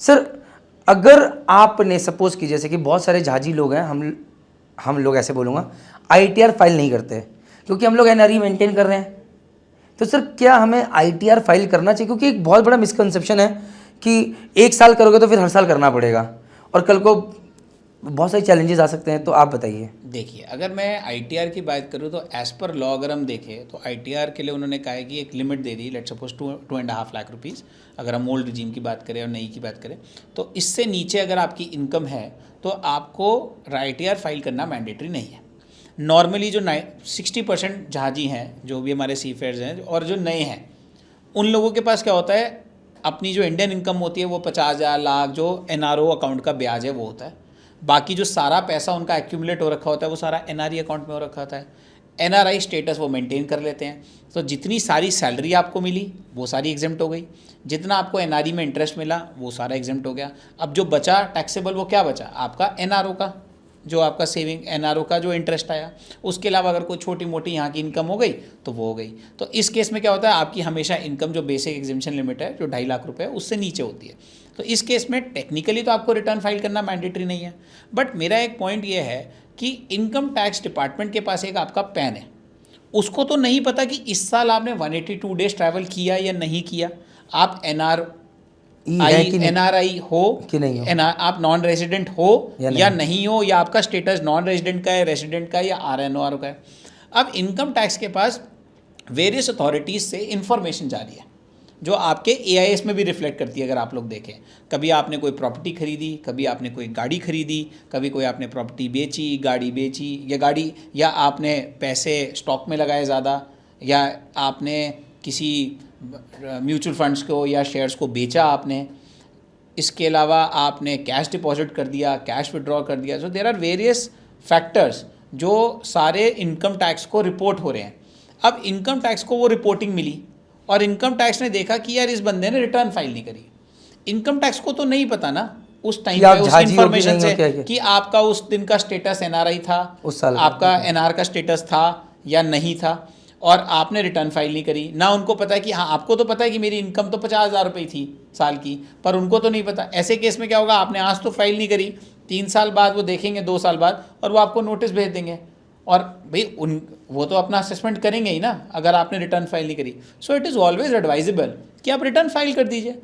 Sir, अगर आपने suppose की जैसे कि बहुत सारे झाजी लोग हैं, हम लोग ऐसे बोलूँगा, आईटीआर फाइल नहीं करते क्योंकि हम लोग एनआरई मेंटेन कर रहे हैं। तो सर क्या हमें आईटीआर फाइल करना चाहिए? क्योंकि एक बहुत बड़ा मिसकंसेप्शन है कि 1 साल करोगे तो फिर हर साल करना पड़ेगा और कल को बहुत सारे चैलेंजेस आ सकते हैं। तो आप बताइए। देखिए, अगर मैं आईटीआर की बात करूँ तो एज़ पर लॉ अगर हम देखें तो आईटीआर के लिए उन्होंने कहा है कि एक लिमिट दे दी, लेट सपोज 2.5 लाख रुपीज़, अगर हम ओल्ड रिजीम की बात करें और नई की बात करें। तो इससे नीचे अगर आपकी इनकम है तो आपको आईटीआर फाइल करना मैंडेटरी नहीं है। नॉर्मली जो 60% जहाजी हैं, जो भी हमारे सी फेयर्स हैं और जो नए हैं, उन लोगों के पास क्या होता है, अपनी जो इंडियन इनकम होती है वो 50,000 लाख जो एनआरओ अकाउंट का ब्याज है वो होता है। बाकी जो सारा पैसा उनका एक्यूमुलेट हो रखा होता है वो सारा एनआरई अकाउंट में हो रखा होता है। एनआरआई स्टेटस वो मेंटेन कर लेते हैं। तो जितनी सारी सैलरी आपको मिली वो सारी एग्जेम्प्ट हो गई, जितना आपको एनआरई में इंटरेस्ट मिला वो सारा एग्जेम्प्ट हो गया। अब जो बचा टैक्सेबल वो क्या बचा? आपका एनआरओ का, जो आपका सेविंग एनआरओ का जो इंटरेस्ट आया। उसके अलावा अगर कोई छोटी मोटी यहाँ की इनकम हो गई तो वो हो गई। तो इस केस में क्या होता है, आपकी हमेशा इनकम जो बेसिक एग्जेम्पशन लिमिट है जो 2.5 लाख रुपए है उससे नीचे होती है। तो इस केस में टेक्निकली तो आपको रिटर्न फाइल करना मैंडेटरी नहीं है। बट मेरा एक पॉइंट ये है कि इनकम टैक्स डिपार्टमेंट के पास एक आपका पैन है, उसको तो नहीं पता कि इस साल आपने 182 डेज ट्रैवल किया या नहीं किया, आप एनआरआई हो कि नहीं हो, आप नॉन रेजिडेंट हो या नहीं हो, या आपका स्टेटस नॉन रेजिडेंट का है, रेजिडेंट का है या आरएनओआर का है। अब इनकम टैक्स के पास वेरियस अथॉरिटीज़ से इंफॉर्मेशन जा रही है जो आपके एआईएस में भी रिफ्लेक्ट करती है। अगर आप लोग देखें, कभी आपने कोई प्रॉपर्टी खरीदी, कभी आपने कोई गाड़ी खरीदी, कभी कोई आपने प्रॉपर्टी बेची, गाड़ी बेची, या आपने पैसे स्टॉक में लगाए ज़्यादा, या आपने किसी म्यूचुअल फंड्स को या शेयर्स को बेचा आपने, इसके अलावा आपने कैश डिपॉजिट कर दिया, कैश विड्रॉ कर दिया। So there are various factors जो सारे इनकम टैक्स को रिपोर्ट हो रहे हैं। अब इनकम टैक्स को वो रिपोर्टिंग मिली और इनकम टैक्स ने देखा कि यार इस बंदे ने रिटर्न फाइल नहीं करी। इनकम टैक्स को तो नहीं पता ना उस टाइम पे उस इंफॉर्मेशन से कि आपका उस दिन का स्टेटस एनआरआई था, उस साल आपका एनआर का स्टेटस था या नहीं था, और आपने रिटर्न फाइल नहीं करी ना। उनको पता है कि हाँ, आपको तो पता है कि मेरी इनकम तो 50,000 रुपये थी साल की, पर उनको तो नहीं पता। ऐसे केस में क्या होगा, आपने आज तो फाइल नहीं करी, 3 साल बाद वो देखेंगे, 2 साल बाद, और वो आपको नोटिस भेज देंगे। और भाई वो तो अपना असेसमेंट करेंगे ही ना अगर आपने रिटर्न फाइल नहीं करी। So it is always advisable कि आप रिटर्न फाइल कर दीजिए।